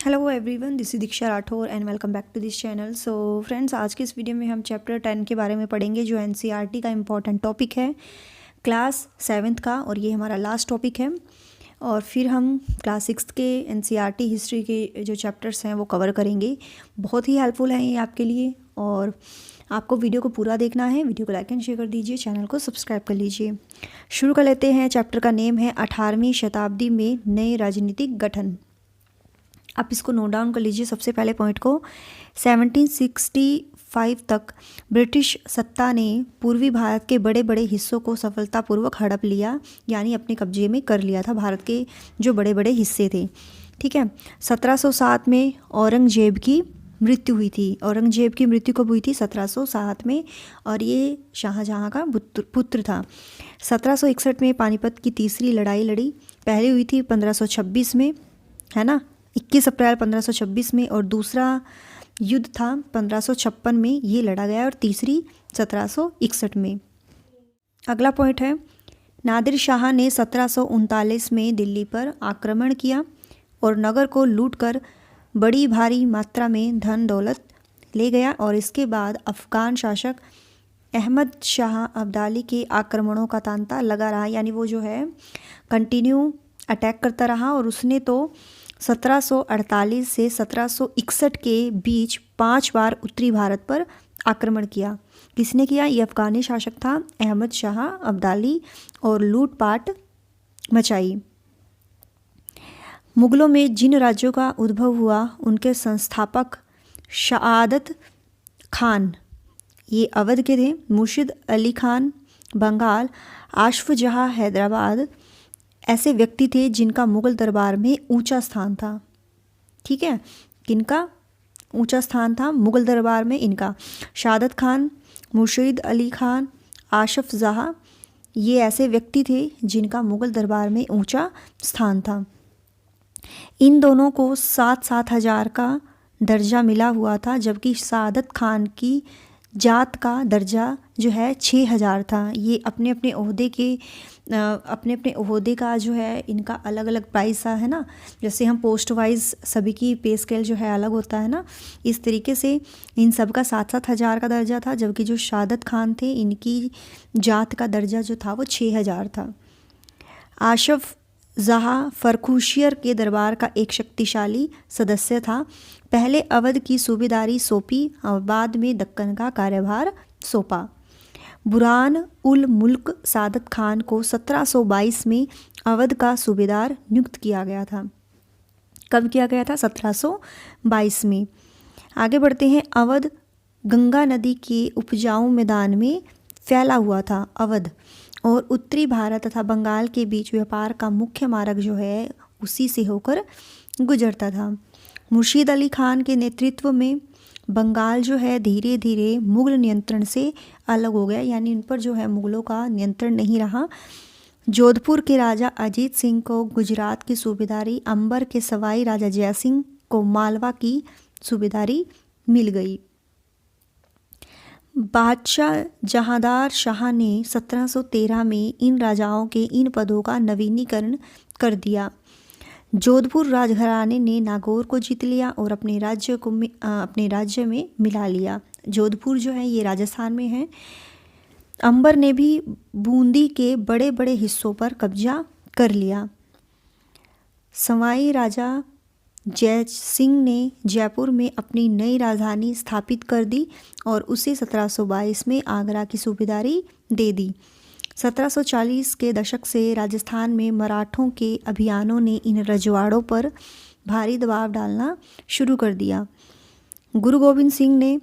Hello everyone, this is Diksha Rathore and welcome back to this channel. So friends, आज के इस video में हम चैप्टर 10 के बारे में पढ़ेंगे जो एनसीईआरटी का इम्पॉर्टेंट टॉपिक है क्लास 7th का, और ये हमारा लास्ट टॉपिक है। और फिर हम क्लास 6th के एनसीईआरटी हिस्ट्री के जो चैप्टर्स हैं वो कवर करेंगे। बहुत ही हेल्पफुल है ये आपके लिए, और आपको वीडियो को पूरा देखना है। वीडियो को लाइक एंड शेयर कर दीजिए, चैनल को सब्सक्राइब कर लीजिए। शुरू कर लेते हैं। चैप्टर का नेम है 18वीं शताब्दी में नए राजनीतिक गठन। आप इसको नोट डाउन कर लीजिए। सबसे पहले पॉइंट को 1765 तक ब्रिटिश सत्ता ने पूर्वी भारत के बड़े बड़े हिस्सों को सफलतापूर्वक हड़प लिया, यानी अपने कब्जे में कर लिया था भारत के जो बड़े बड़े हिस्से थे। ठीक है। 1707 में औरंगजेब की मृत्यु हुई थी। औरंगजेब की मृत्यु कब हुई थी? 1707 में, और ये शाहजहाँ का पुत्र था। 1761 में पानीपत की तीसरी लड़ाई लड़ी। पहली हुई थी 1526 में, है ना, 21 अप्रैल 1526 में, और दूसरा युद्ध था 1556 में, ये लड़ा गया, और तीसरी 1761 में। अगला पॉइंट है, नादिर शाह ने 1739 में दिल्ली पर आक्रमण किया और नगर को लूटकर बड़ी भारी मात्रा में धन दौलत ले गया। और इसके बाद अफ़गान शासक अहमद शाह अब्दाली के आक्रमणों का तांता लगा रहा, यानी वो जो है कंटिन्यू अटैक करता रहा। और उसने तो 1748 से 1761 के बीच 5 बार उत्तरी भारत पर आक्रमण किया। किसने किया? ये अफ़गानी शासक था अहमद शाह अब्दाली, और लूटपाट मचाई। मुग़लों में जिन राज्यों का उद्भव हुआ उनके संस्थापक शहादत खान ये अवध के थे, मुर्शिद अली खान बंगाल, आशफ जहाँ हैदराबाद ऐसे व्यक्ति थे जिनका मुग़ल दरबार में ऊंचा स्थान था। ठीक है, किनका ऊंचा स्थान था? मुग़ल दरबार में इनका। शहादत खान, मुर्शिद अली खान, आशफ जहाँ ये ऐसे व्यक्ति थे जिनका मुग़ल दरबार में ऊंचा स्थान था। इन दोनों को 7-7 हज़ार का दर्जा मिला हुआ था, जबकि शहादत खान की जात का दर्जा जो है 6,000 था। ये अपने अपने ओहदे का जो है इनका अलग अलग प्राइस है ना। जैसे हम पोस्ट वाइज सभी की पे स्केल जो है अलग होता है ना, इस तरीके से इन सब का 7-7 हज़ार का दर्जा था, जबकि जो शहादत खान थे इनकी जात का दर्जा जो था वो 6,000 था। आशफ जहाँ फरखुशियर के दरबार का एक शक्तिशाली सदस्य था। पहले अवध की सूबेदारी सौंपी और बाद में दक्कन का कार्यभार सौंपा। बुरहान उल मुल्क सादत खान को 1722 में अवध का सूबेदार नियुक्त किया गया था। कब किया गया था? 1722 में। आगे बढ़ते हैं। अवध गंगा नदी के उपजाऊ मैदान में फैला हुआ था। अवध और उत्तरी भारत तथा बंगाल के बीच व्यापार का मुख्य मार्ग जो है उसी से होकर गुजरता था। मुर्शीद अली खान के नेतृत्व में बंगाल जो है धीरे धीरे मुग़ल नियंत्रण से अलग हो गया, यानी इन पर जो है मुग़लों का नियंत्रण नहीं रहा। जोधपुर के राजा अजीत सिंह को गुजरात की सूबेदारी, अंबर के सवाई राजा जयसिंह को मालवा की सूबेदारी मिल गई। बादशाह जहांदार शाह ने 1713 में इन राजाओं के इन पदों का नवीनीकरण कर दिया। जोधपुर राजघराने ने नागौर को जीत लिया और अपने राज्य में मिला लिया। जोधपुर जो है ये राजस्थान में है। अंबर ने भी बूंदी के बड़े बड़े हिस्सों पर कब्जा कर लिया। सवाई राजा जय सिंह ने जयपुर में अपनी नई राजधानी स्थापित कर दी और उसे 1722 में आगरा की सूबेदारी दे दी। 1740 के दशक से राजस्थान में मराठों के अभियानों ने इन रजवाड़ों पर भारी दबाव डालना शुरू कर दिया। गुरु गोविंद सिंह ने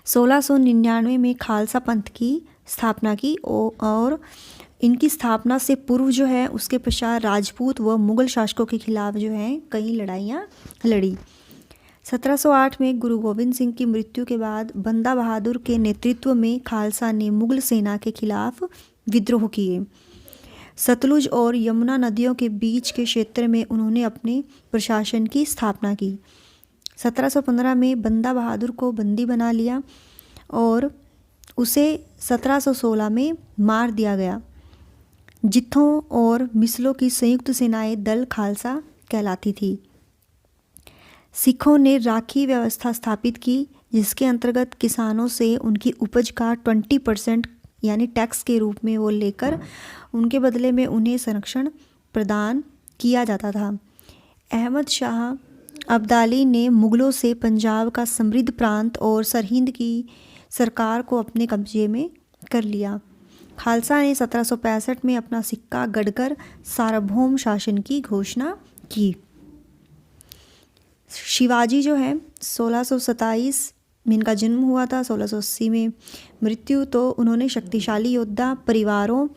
1699 में खालसा पंथ की स्थापना की और इनकी स्थापना से पूर्व जो है उसके पश्चात राजपूत व मुग़ल शासकों के खिलाफ जो है कई लड़ाइयाँ लड़ी। 1708 में गुरु गोविंद सिंह की मृत्यु के बाद बंदा बहादुर के नेतृत्व में खालसा ने मुग़ल सेना के खिलाफ विद्रोह किए। सतलुज और यमुना नदियों के बीच के क्षेत्र में उन्होंने अपने प्रशासन की स्थापना की। 1715 में बंदा बहादुर को बंदी बना लिया और उसे 1716 में मार दिया गया। जित्थों और मिसलों की संयुक्त सेनाएं दल खालसा कहलाती थी। सिखों ने राखी व्यवस्था स्थापित की, जिसके अंतर्गत किसानों से उनकी उपज का 20% यानी टैक्स के रूप में वो लेकर उनके बदले में उन्हें संरक्षण प्रदान किया जाता था। अहमद शाह अब्दाली ने मुग़लों से पंजाब का समृद्ध प्रांत और सरहिंद की सरकार को अपने कब्जे में कर लिया। खालसा ने 1765 में अपना सिक्का गढ़कर सार्वभौम शासन की घोषणा की। शिवाजी जो है 1627 में इनका जन्म हुआ था, 1680 में मृत्यु। तो उन्होंने शक्तिशाली योद्धा परिवारों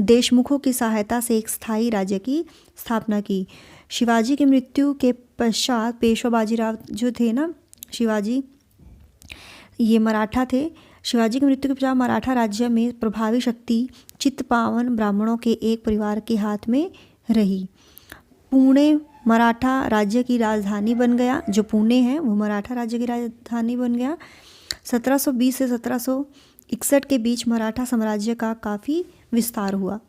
देशमुखों की सहायता से एक स्थायी राज्य की स्थापना की। शिवाजी की मृत्यु के पश्चात पेशवा बाजीराव जो थे ना, शिवाजी ये मराठा थे। शिवाजी की मृत्यु के पश्चात मराठा राज्य में प्रभावी शक्ति चित्तपावन ब्राह्मणों के एक परिवार के हाथ में रही। पुणे मराठा राज्य की राजधानी बन गया। जो पुणे है वो मराठा राज्य की राजधानी बन गया। 1720 से 1761 के बीच मराठा साम्राज्य का काफ़ी विस्तार हुआ।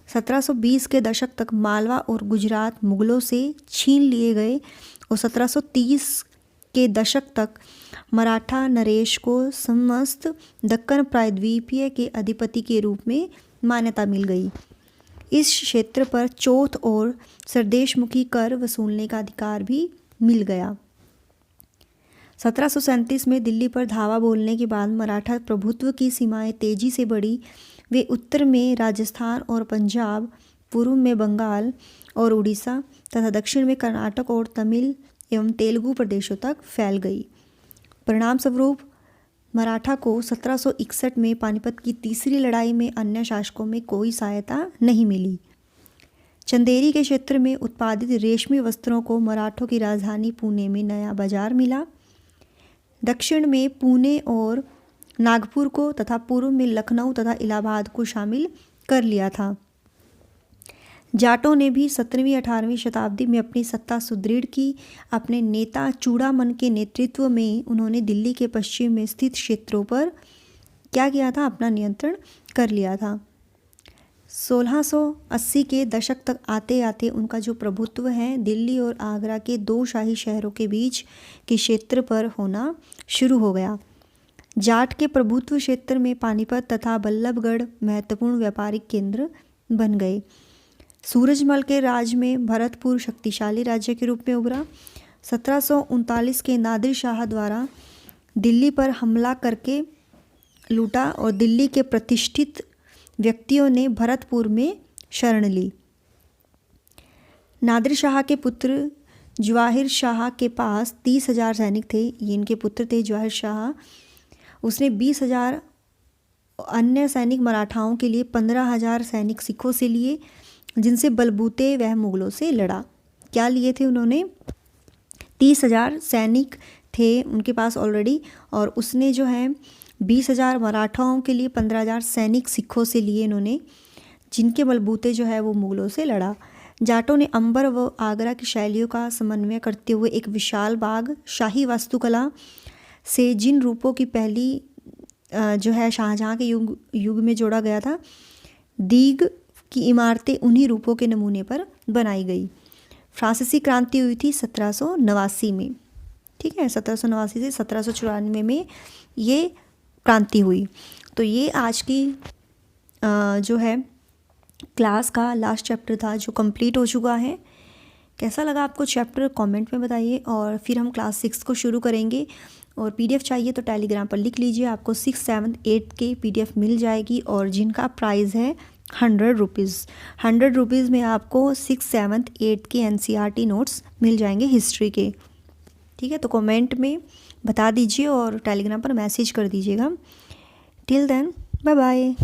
1720 के दशक तक मालवा और गुजरात मुग़लों से छीन लिए गए और 1730 के दशक तक मराठा नरेश को समस्त दक्कन प्रायद्वीपीय के अधिपति के रूप में मान्यता मिल गई। इस क्षेत्र पर चौथ और सरदेशमुखी कर वसूलने का अधिकार भी मिल गया। 1737 में दिल्ली पर धावा बोलने के बाद मराठा प्रभुत्व की सीमाएं तेजी से बढ़ी। वे उत्तर में राजस्थान और पंजाब, पूर्व में बंगाल और उड़ीसा तथा दक्षिण में कर्नाटक और तमिल एवं तेलुगु प्रदेशों तक फैल गई। परिणाम स्वरूप मराठा को 1761 में पानीपत की तीसरी लड़ाई में अन्य शासकों में कोई सहायता नहीं मिली। चंदेरी के क्षेत्र में उत्पादित रेशमी वस्त्रों को मराठों की राजधानी पुणे में नया बाजार मिला। दक्षिण में पुणे और नागपुर को तथा पूर्व में लखनऊ तथा इलाहाबाद को शामिल कर लिया था। जाटों ने भी 17वीं 18वीं शताब्दी में अपनी सत्ता सुदृढ़ की। अपने नेता चूड़ामन के नेतृत्व में उन्होंने दिल्ली के पश्चिम में स्थित क्षेत्रों पर क्या किया था, अपना नियंत्रण कर लिया था। 1680 के दशक तक आते आते उनका जो प्रभुत्व है दिल्ली और आगरा के दो शाही शहरों के बीच के क्षेत्र पर होना शुरू हो गया। जाट के प्रभुत्व क्षेत्र में पानीपत तथा बल्लभगढ़ महत्वपूर्ण व्यापारिक केंद्र बन गए। सूरजमल के राज में भरतपुर शक्तिशाली राज्य के रूप में उभरा। 1739 के नादिर शाह द्वारा दिल्ली पर हमला करके लूटा और दिल्ली के प्रतिष्ठित व्यक्तियों ने भरतपुर में शरण ली। नादिर शाह के पुत्र जवाहिर शाह के पास 30,000 सैनिक थे। ये इनके पुत्र थे जवाहिर शाह। उसने 20,000 अन्य सैनिक मराठाओं के लिए 15,000 सैनिक सिखों से लिए, जिनसे बलबूते वह मुग़लों से लड़ा। क्या लिए थे उन्होंने? 30,000 सैनिक थे उनके पास ऑलरेडी, और उसने जो है 20,000 मराठाओं के लिए 15,000 सैनिक सिखों से लिए इन्होंने, जिनके बलबूते जो है वो मुग़लों से लड़ा। जाटों ने अंबर व आगरा की शैलियों का समन्वय करते हुए एक विशाल बाग शाही वास्तुकला से जिन रूपों की पहली जो है शाहजहाँ के युग में जोड़ा गया था, दीग की इमारतें उन्हीं रूपों के नमूने पर बनाई गई। फ्रांसीसी क्रांति हुई थी 1789 में, ठीक है, 1789 से 1794 में ये क्रांति हुई। तो ये आज की जो है क्लास का लास्ट चैप्टर था जो कंप्लीट हो चुका है। कैसा लगा आपको चैप्टर कमेंट में बताइए, और फिर हम क्लास 6 को शुरू करेंगे। और पीडीएफ चाहिए तो टेलीग्राम पर लिख लीजिए, आपको 6, 7, 8 के पीडीएफ मिल जाएगी, और जिनका प्राइस है 100 रुपीज़। 100 रुपीज़ में आपको 6, 7, 8 के एनसीईआरटी नोट्स मिल जाएंगे हिस्ट्री के, ठीक है। तो कमेंट में बता दीजिए और टेलीग्राम पर मैसेज कर दीजिएगा। Till then bye bye.